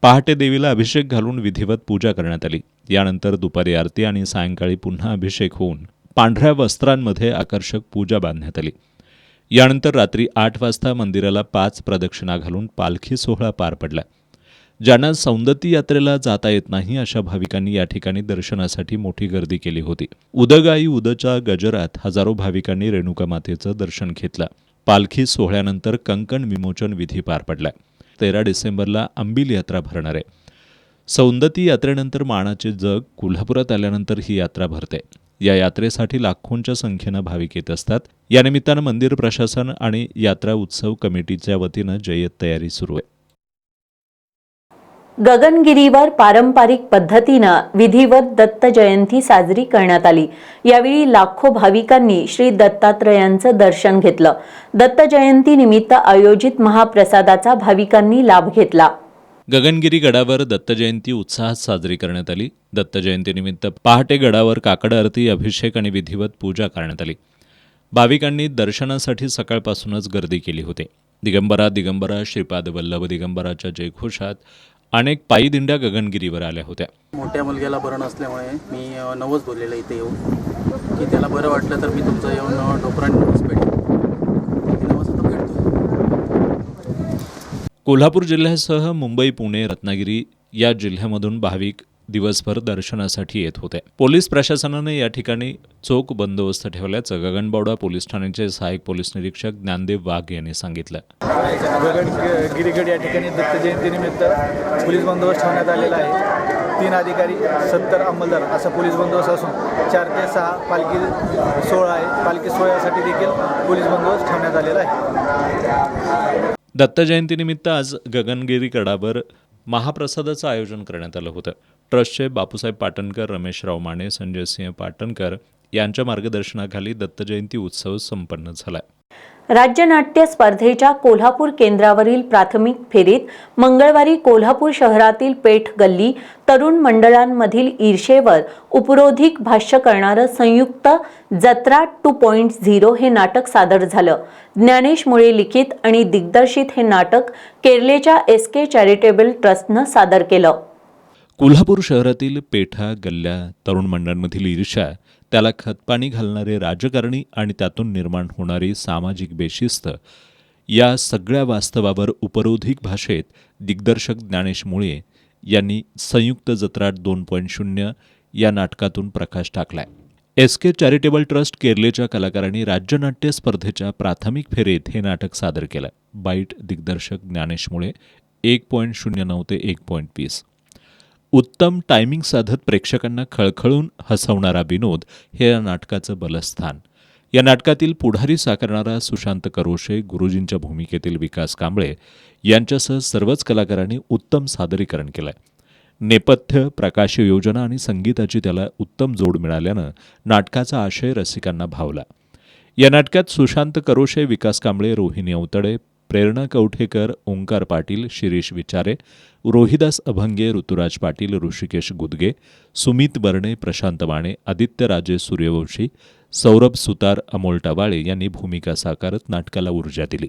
पहाटे देवीला अभिषेक घालून विधिवत पूजा करण्यात आली. यानंतर दुपारी आरती आणि सायंकाळी पुन्हा अभिषेक होऊन पांढऱ्या वस्त्रांमध्ये आकर्षक पूजा बांधण्यात आली. यानंतर रात्री 8 वाजता मंदिराला 5 प्रदक्षिणा घालून पालखी सोहळा पार पडला. ज्यांना सौंदत्ती यात्रेला जाता येत नाही अशा भाविकांनी या ठिकाणी दर्शनासाठी मोठी गर्दी केली होती. उदगाई उदच्या गजरात हजारो भाविकांनी रेणुका मातेचं दर्शन घेतलं. पालखी सोहळ्यानंतर कंकण विमोचन विधी पार पडला. 13 डिसेंबरला अंबिल यात्रा भरणार आहे. सौंदत्ती यात्रेनंतर मानाचे जग कोल्हापुरात आल्यानंतर ही यात्रा भरते. या यात्रेसाठी लाखोंच्या संख्येनं भाविक येत असतात. या निमित्तानं मंदिर प्रशासन आणि यात्रा उत्सव कमिटीच्या वतीनं जय्यत तयारी सुरू आहे. गगनगिरीवर पारंपरिक पद्धतीनं विधिवत दत्त जयंती साजरी करण्यात आली. यावेळी लाखो भाविकांनी श्री दत्तात्रयांचं दर्शन घेतलं. दत्त जयंती निमित्त आयोजित महाप्रसादाचा भाविकांनी लाभ घेतला. गगनगिरी गडावर दत्त जयंती उत्साहात साजरी करण्यात आली. दत्त जयंतीनिमित्त पहाटे गडावर काकड आरती, अभिषेक आणि विधिवत पूजा करण्यात आली. भाविकांनी दर्शनासाठी सकाळपासूनच गर्दी केली होती. दिगंबरा दिगंबरा श्रीपाद वल्लभ दिगंबराच्या जयघोषात अनेक पायी दिंड्या गगनगिरीवर आल्या होत्या. मोठ्या मुलग्याला बरं नसल्यामुळे मी नवस बोललेलं इथे येऊन की त्याला बरं वाटलं तर मी तुमचं येऊन डोकरांनी नवस पेटतो. नवस आता पेटतो. कोल्हापूर जिल्ह्यासह मुंबई, पुणे, रत्नागिरी या जिल्ह्यामधून भाविक दिवसभर दर्शनासाठी येत होते. पोलीस प्रशासनाने या ठिकाणी चोख बंदोबस्त ठेवल्याचं गगनबावडा पोलीस ठाण्याचे सहाय्यक पोलीस निरीक्षक ज्ञानदेव वाघ यांनी सांगितलं. गगनगिरीगड या ठिकाणी दत्त जयंतीनिमित्त पोलीस बंदोबस्त ठेवण्यात आलेला आहे. 3 अधिकारी, 70 अंमलदार असा पोलीस बंदोबस्त असून 4 ते 6 पालखी सोहळा आहे. पालखी सोहळ्यासाठी देखील पोलीस बंदोबस्त ठेवण्यात आलेला आहे. दत्त जयंतीनिमित्त आज गगनगिरी गडावर महाप्रसादाचं आयोजन करण्यात आलं होतं. ट्रस्टचे बापूसाहेब पाटणकर, रमेशराव माने, संजयसिंह पाटणकर यांच्या मार्गदर्शनाखाली दत्त जयंती उत्सव संपन्न झाला. राज्य नाट्य स्पर्धेच्या कोल्हापूर केंद्रावरील प्राथमिक फेरीत मंगळवारी कोल्हापूर शहरातील पेठ गल्ली तरुण मंडळांमधील ईर्षेवर उपरोधिक भाष्य करणारं संयुक्त जत्रा 2.0 हे नाटक सादर झालं. ज्ञानेश मुळे लिखित आणि दिग्दर्शित हे नाटक केरलेच्या SK चॅरिटेबल ट्रस्टनं सादर केलं. कोल्हापूर शहरातील पेठा, गल्ल्या, तरुण मंडळांमधील ईर्ष्या, त्याला खतपाणी घालणारे राजकारणी आणि त्यातून निर्माण होणारी सामाजिक बेशिस्त या सगळ्या वास्तवावर उपरोधिक भाषेत दिग्दर्शक ज्ञानेश मुळे यांनी संयुक्त जत्रा 2.0 या नाटकातून प्रकाश टाकलाय. SK चॅरिटेबल ट्रस्ट केरलेच्या कलाकारांनी राज्य नाट्य स्पर्धेच्या प्राथमिक फेरीत हे नाटक सादर केलं. बाईट दिग्दर्शक ज्ञानेश मुळे 1.09 ते 1.20. उत्तम टायमिंग साधत प्रेक्षकांना खळखळून हसवणारा विनोद हे या नाटकाचं बलस्थान. या नाटकातील पुढारी साकारणारा सुशांत करोशे, गुरुजींच्या भूमिकेतील विकास कांबळे यांच्यासह सर्वच कलाकारांनी उत्तम सादरीकरण केलंय. नेपथ्य, प्रकाश योजना आणि संगीताची त्याला उत्तम जोड मिळाल्यानं नाटकाचा आशय रसिकांना भावला. या नाटकात सुशांत करोशे, विकास कांबळे, रोहिणी अवतडे, प्रेरणा कवठेकर, ओंकार पाटील, शिरीष विचारे, रोहिदास अभंगे, ऋतुराज पाटील, ऋषिकेश गुदगे, सुमित बर्णे, प्रशांत माने, आदित्य राजे सूर्यवंशी, सौरभ सुतार, अमोल टवाळे यांनी भूमिका साकारत नाटकाला ऊर्जा दिली.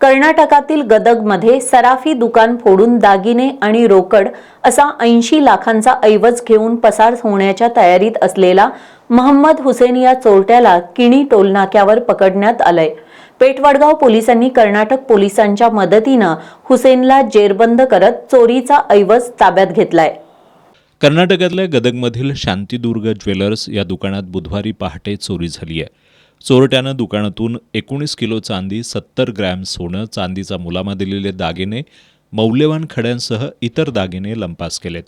कर्नाटकातील गदगमध्ये सराफी दुकान फोडून दागिने आणि रोकड असा 80 लाखांचा ऐवज घेऊन पसार होण्याच्या तयारीत असलेला मोहम्मद हुसेन या चोरट्याला किणी टोलनाक्यावर पकडण्यात आलंय. पेठवडगाव पोलिसांनी कर्नाटक पोलिसांच्या मदतीनं हुसेनला जेरबंद करत चोरीचा ऐवज ताब्यात घेतलाय. कर्नाटकातल्या गदगमधील शांतीदुर्ग ज्वेलर्स या दुकानात बुधवारी पहाटे चोरी झाली आहे. चोरट्यानं दुकानातून 19 किलो चांदी, 70 ग्रॅम सोनं, चांदीचा मुलामा दिलेले दागिने, मौल्यवान खड्यांसह इतर दागिने लंपास केलेत.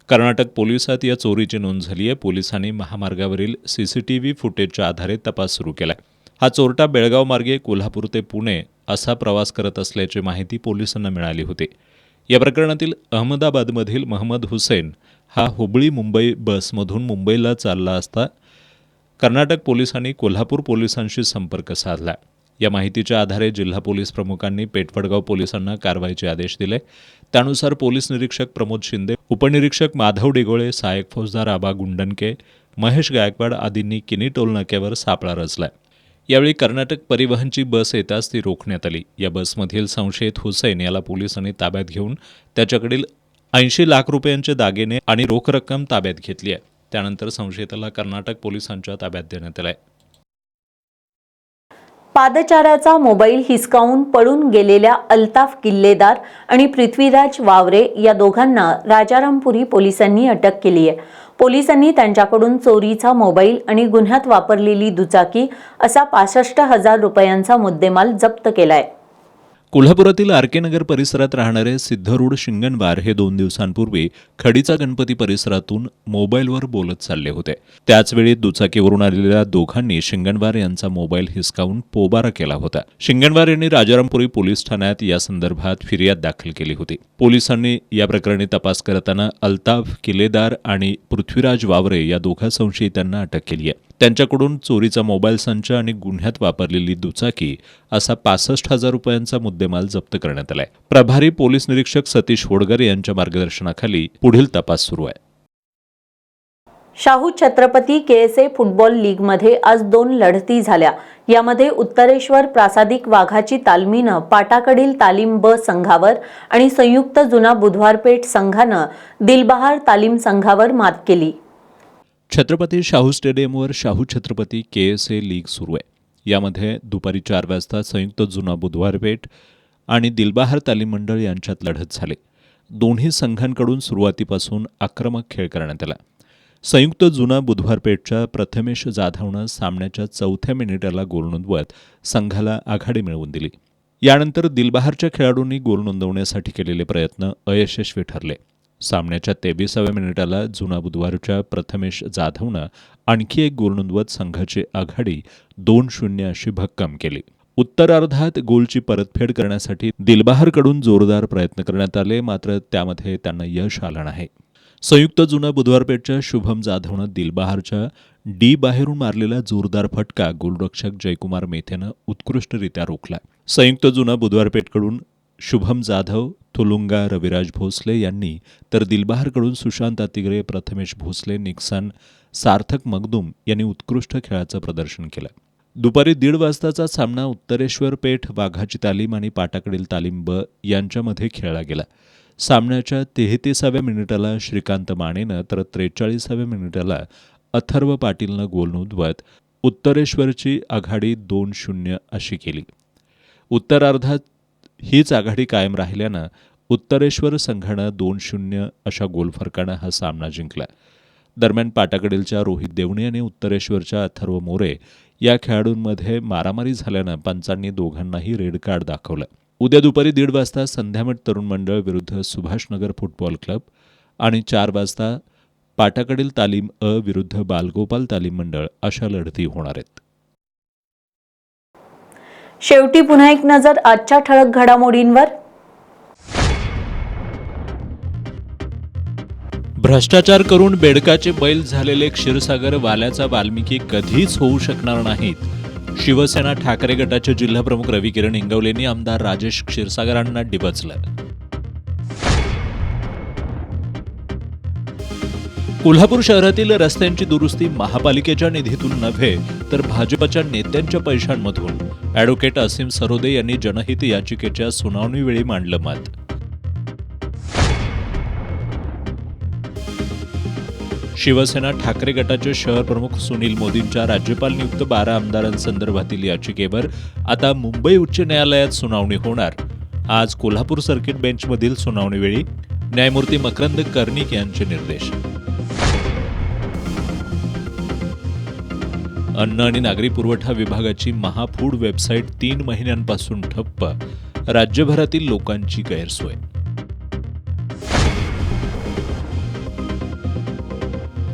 कर्नाटक पोलिसात या चोरीची नोंद झाली आहे. पोलिसांनी महामार्गावरील CCTV फुटेजच्या आधारे तपास सुरू केलाय. हा चोरटा बेळगाव मार्गे कोल्हापूर ते पुणे असा प्रवास करत असल्याची माहिती पोलिसांना मिळाली होती. या प्रकरणातील अहमदाबादमधील मोहम्मद हुसेन हा हुबळी मुंबई बसमधून मुंबईला चालला असता कर्नाटक पोलिसांनी कोल्हापूर पोलिसांशी संपर्क साधला. या माहितीच्या आधारे जिल्हा पोलीस प्रमुखांनी पेठवडगाव पोलिसांना कारवाईचे आदेश दिले. त्यानुसार पोलीस निरीक्षक प्रमोद शिंदे, उपनिरीक्षक माधव डिगोळे, सहाय्यक फौजदार आबा गुंडनके, महेश गायकवाड आदींनी किनी टोलनाक्यावर सापळा रचला. यावेळी कर्नाटक परिवहनची बस येताच ती रोखण्यात आली. या बसमधील संशयित हुसेन याला पोलिसांनी ताब्यात घेऊन त्याच्याकडील 80 लाख रुपयांचे दागिने आणि रोख रक्कम ताब्यात घेतली आहे. त्यानंतर संशयिताला कर्नाटक पोलिसांच्या ताब्यात देण्यात आलाय. पादचाऱ्याचा मोबाईल हिसकावून पळून गेलेल्या अल्ताफ किल्लेदार आणि पृथ्वीराज वावरे या दोघांना राजारामपुरी पोलिसांनी अटक केली आहे. पोलिसांनी त्यांच्याकडून चोरीचा मोबाईल आणि गुन्ह्यात वापरलेली दुचाकी असा 65,000 रुपयांचा मुद्देमाल जप्त केलाय. कोल्हापुरातील आर के नगर परिसरात राहणारे सिद्धरूढ शिंगणवार हे 2 दिवसांपूर्वी खडीचा गणपती परिसरातून मोबाईलवर बोलत चालले होते. त्याचवेळी दुचाकीवरून आलेल्या दोघांनी शिंगणवार यांचा मोबाईल हिसकावून पोबारा केला होता. शिंगणवार यांनी राजारामपुरी पोलीस ठाण्यात या संदर्भात फिर्याद दाखल केली होती. पोलिसांनी या प्रकरणी तपास करताना अल्ताफ किल्लेदार आणि पृथ्वीराज वावरे या दोघा संशयितांना अटक केली आहे. त्यांच्याकडून चोरीचा मोबाईल संच आणि गुन्ह्यात वापरलेली दुचाकी असा 65,000 रुपयांचा मुद्देमाल जप्त करण्यात आलाय. प्रभारी पोलीस निरीक्षक सतीश होडगर यांच्या मार्गदर्शनाखाली पुढील तपास सुरू आहे. शाहू छत्रपती KSA फुटबॉल लीगमध्ये आज 2 लढती झाल्या. यामध्ये उत्तरेश्वर प्रासादिक वाघाची तालमीनं पाटाकडील तालीम ब संघावर आणि संयुक्त जुना बुधवारपेठ संघानं दिलबहार तालीम संघावर मात केली. छत्रपती शाहू स्टेडियमवर शाहू छत्रपती KSA लीग सुरू आहे. यामध्ये दुपारी 4 वाजता संयुक्त जुना बुधवारपेठ आणि दिलबहार तालीम मंडळ यांच्यात लढत झाली. दोन्ही संघांकडून सुरुवातीपासून आक्रमक खेळ करण्यात आला. संयुक्त जुना बुधवारपेठच्या प्रथमेश जाधवनं सामन्याच्या 4थ्या मिनिटाला गोल नोंदवत संघाला आघाडी मिळवून दिली. यानंतर दिलबहारच्या खेळाडूंनी गोल नोंदवण्यासाठी केलेले प्रयत्न अयशस्वी ठरले. सामन्याच्या 23व्या मिनिटाला जुना बुधवारच्या प्रथमेश जाधवनं आणखी एक गोल नोंदवत संघाची आघाडी 2-0 अशी भक्कम केली. उत्तरार्धात गोलची परतफेड करण्यासाठी दिलबहारकडून जोरदार प्रयत्न करण्यात आले, मात्र त्यामध्ये त्यांना यश आलं नाही. संयुक्त जुना बुधवारपेठच्या शुभम जाधवनं दिलबहारच्या डी बाहेरून मारलेला जोरदार फटका गोलरक्षक जयकुमार मेथेनं उत्कृष्टरित्या रोखला. संयुक्त जुना बुधवारपेठकडून शुभम जाधव, थुलुंगा रविराज भोसले यांनी तर दिलबहारकडून सुशांत अतिग्रे, प्रथमेश भोसले, निक्सन, सार्थक मगदूम यांनी उत्कृष्ट खेळाचं प्रदर्शन केलं. दुपारी 1:30 वाजताचा सामना उत्तरेश्वर पेठ वाघाची तालीम आणि पाटाकडील तालीम ब यांच्यामध्ये खेळला गेला. सामन्याच्या 33व्या मिनिटाला श्रीकांत मानेनं तर 43व्या मिनिटाला अथर्व पाटीलनं गोल नोंदवत उत्तरेश्वरची आघाडी 2-0 अशी केली. उत्तरार्धात हीच आघाडी कायम राहिल्यानं उत्तरेश्वर संघानं 2-0 अशा गोलफरकानं हा सामना जिंकला. दरम्यान पाटाकडीलच्या रोहित देवणे आणि उत्तरेश्वरच्या अथर्व मोरे या खेळाडूंमध्ये मारामारी झाल्यानं पंचांनी दोघांनाही रेड कार्ड दाखवलं. उद्या दुपारी 1:30 वाजता संध्यामठ तरुण मंडळ विरुद्ध सुभाषनगर फुटबॉल क्लब आणि 4 वाजता पाटाकडील तालीम अ विरुद्ध बालगोपाल तालीम मंडळ अशा लढती होणार आहेत. शेवटी पुन्हा एक नजर आजच्या ठळक घडामोडींवर. भ्रष्टाचार करून बेडकाचे बैल झालेले क्षीरसागर वाल्याचा वाल्मिकी कधीच होऊ शकणार नाहीत. शिवसेना ठाकरे गटाचे जिल्हाप्रमुख रवी किरण इंगवलेंनी आमदार राजेश क्षीरसागरांना डिवचलं. कोल्हापूर शहरातील रस्त्यांची दुरुस्ती महापालिकेच्या निधीतून नव्हे तर भाजपच्या नेत्यांच्या पैशांमधून ॲडव्होकेट असीम सरोदे यांनी जनहित याचिकेच्या सुनावणीवेळी मांडलं मत. शिवसेना ठाकरे गटाचे शहर प्रमुख सुनील मोदींच्या राज्यपाल नियुक्त 12 आमदारांसंदर्भातील याचिकेवर आता मुंबई उच्च न्यायालयात सुनावणी होणार. आज कोल्हापूर सर्किट बेंचमधील सुनावणीवेळी न्यायमूर्ती मकरंद कर्णिक यांचे निर्देश. अन्न आणि नागरी पुरवठा विभागाची महाफूड वेबसाईट 3 महिन्यांपासून ठप्प. राज्यभरातील लोकांची गैरसोय.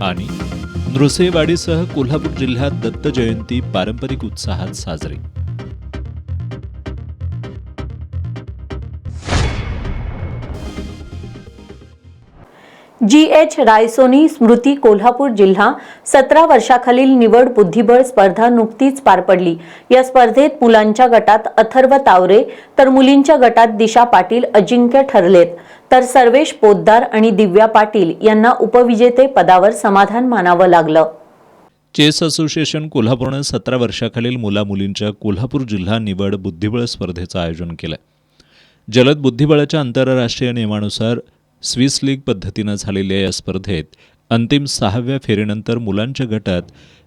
आणि नृसिंहवाडीसह कोल्हापूर जिल्ह्यात दत्त जयंती पारंपरिक उत्साहात साजरी. GH रायसोनी स्मृती कोल्हापूर जिल्हा 17 वर्षाखालील निवड बुद्धिबळ स्पर्धा नुकतीच पार पडली. या स्पर्धेत मुलांच्या गटात अथर्व तावरे तर मुलींच्या गटात दिशा पाटील अजिंक्य ठरलेत, तर सर्वेश पोद्दार आणि दिव्या पाटील यांना उपविजेते पदावर समाधान मानावं लागलं. चेस असोसिएशन कोल्हापूरने 17 वर्षाखालील मुला-मुलींच्या कोल्हापूर जिल्हा निवड बुद्धिबळ स्पर्धेचं आयोजन केलं. जलद बुद्धिबळाच्या आंतरराष्ट्रीय नियमानुसार स्विस लीग पद्धतीनं झालेल्या या स्पर्धेत अंतिम 6व्या फेरीनंतर मुलांच्या गटात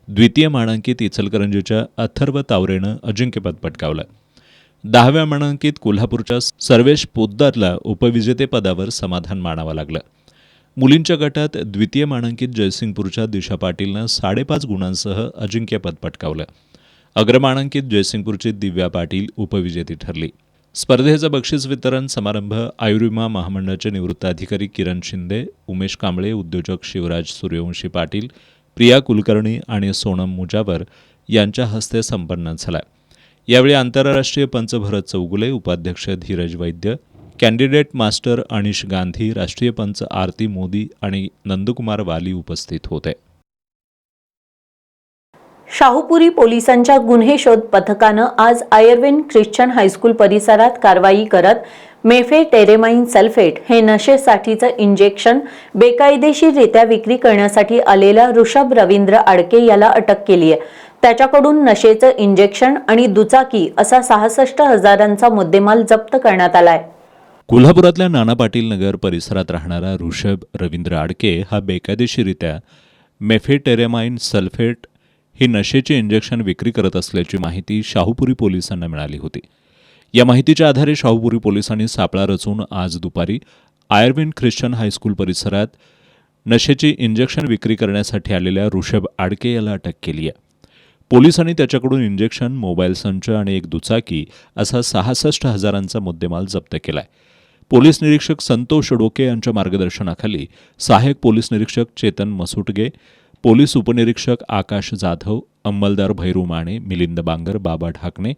द्वितीय मानांकित इचलकरंजीच्या अथर्व तावरेनं अजिंक्यपद पटकावलं. 10व्या मानांकित कोल्हापूरच्या सर्वेश पोद्दारला उपविजेतेपदावर समाधान मानावं लागलं. मुलींच्या गटात द्वितीय मानांकित जयसिंगपूरच्या दिशा पाटीलनं 5.5 गुणांसह अजिंक्यपद पटकावलं. अग्रमानांकित जयसिंगपूरची दिव्या पाटील उपविजेती ठरली. स्पर्धेचा बक्षीस वितरण समारंभ आयुर्विमा महामंडळाचे निवृत्त अधिकारी किरण शिंदे, उमेश कांबळे, उद्योजक शिवराज सूर्यवंशी पाटील, प्रिया कुलकर्णी आणि सोनम मुजावर यांच्या हस्ते संपन्न झाला. यावेळी आंतरराष्ट्रीय पंच भरत चौगुले, उपाध्यक्ष धीरज वैद्य, कॅन्डिडेट मास्टर अनिश गांधी, राष्ट्रीय पंच आरती मोदी आणि नंदकुमार वाली उपस्थित होते. शाहूपुरी पोलिसांच्या गुन्हे शोध पथकानं आज आयर्विन ख्रिश्चन हायस्कूल परिसरात कारवाई करत मेफेटेरेमाइन सल्फेट हे नशेसाठीचं इंजेक्शन बेकायदेशीररित्या विक्री करण्यासाठी आलेला ऋषभ रवींद्र आडके याला अटक केली आहे. त्याच्याकडून नशेचं इंजेक्शन आणि दुचाकी असा 66,000चा मुद्देमाल जप्त करण्यात आलाय. कोल्हापुरातल्या नाना पाटील नगर परिसरात राहणारा ऋषभ रवींद्र आडके हा बेकायदेशीररित्या मेफेटेरेमाइन सल्फेट ही नशेचे इंजेक्शन विक्री करत असल्याची माहिती शाहूपुरी पोलिसांना मिळाली होती. या माहितीच्या आधारे शाहूपुरी पोलिसांनी सापळा रचून आज दुपारी आयर्विन ख्रिश्चन हायस्कूल परिसरात नशेची इंजेक्शन विक्री करण्यासाठी आलेल्या ऋषभ आडके याला अटक केली आहे. पोलिसांनी त्याच्याकडून इंजेक्शन, मोबाईल संच आणि एक दुचाकी असा 66,000चा मुद्देमाल जप्त केलाय. पोलीस निरीक्षक संतोष डोके यांच्या मार्गदर्शनाखाली सहाय्यक पोलीस निरीक्षक चेतन मसुटगे, पोलीस उपनिरीक्षक आकाश जाधव, अंमलदार भैरू माने, मिलिंद बांगर, बाबा ढाकणे,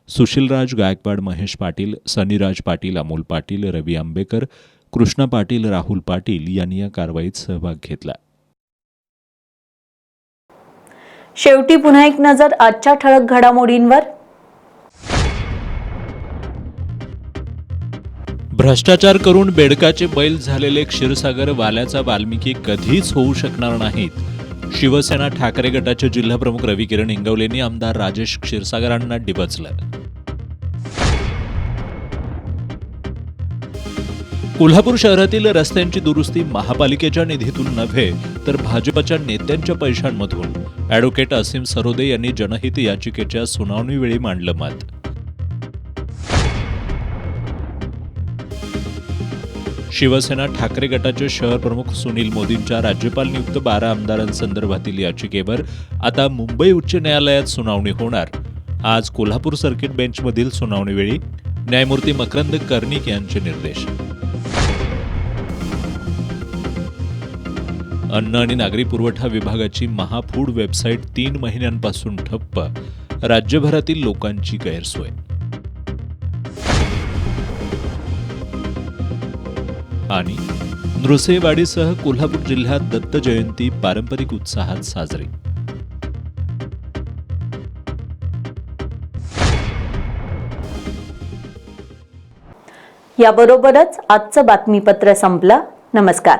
सुशीलराज गायकवाड, महेश पाटील, सनीराज पाटील, अमोल पाटील, रवी आंबेकर, कृष्णा पाटील, राहुल पाटील यांनी या कारवाईत सहभाग घेतला. शेवटी पुन्हा एक नजर आजच्या ठळक घडामोडींवर. भ्रष्टाचार करून बेडकाचे बैल झालेले क्षीरसागर वाल्याचा वाल्मिकी कधीच होऊ शकणार नाहीत. शिवसेना ठाकरे गटाचे जिल्हाप्रमुख रवी किरण इंगवलेंनी आमदार राजेश क्षीरसागरांना डिवचलं. कोल्हापूर शहरातील रस्त्यांची दुरुस्ती महापालिकेच्या निधीतून नव्हे तर भाजपच्या नेत्यांच्या पैशांमधून ॲडव्होकेट असीम सरोदे यांनी जनहित याचिकेच्या सुनावणीवेळी मांडलं मत. शिवसेना ठाकरे गटाचे शहर प्रमुख सुनील मोदींच्या राज्यपाल नियुक्त 12 आमदारांसंदर्भातील याचिकेवर आता मुंबई उच्च न्यायालयात सुनावणी होणार. आज कोल्हापूर सर्किट बेंचमधील सुनावणीवेळी न्यायमूर्ती मकरंद कर्णिक यांचे निर्देश. अन्न आणि नागरी पुरवठा विभागाची महाफूड वेबसाईट 3 महिन्यांपासून ठप्प. राज्यभरातील लोकांची गैरसोय. आणि नृसिंहवाडीसह कोल्हापूर जिल्ह्यात दत्त जयंती पारंपरिक उत्साहात साजरी. याबरोबरच आजचं बातमीपत्र संपलं. नमस्कार.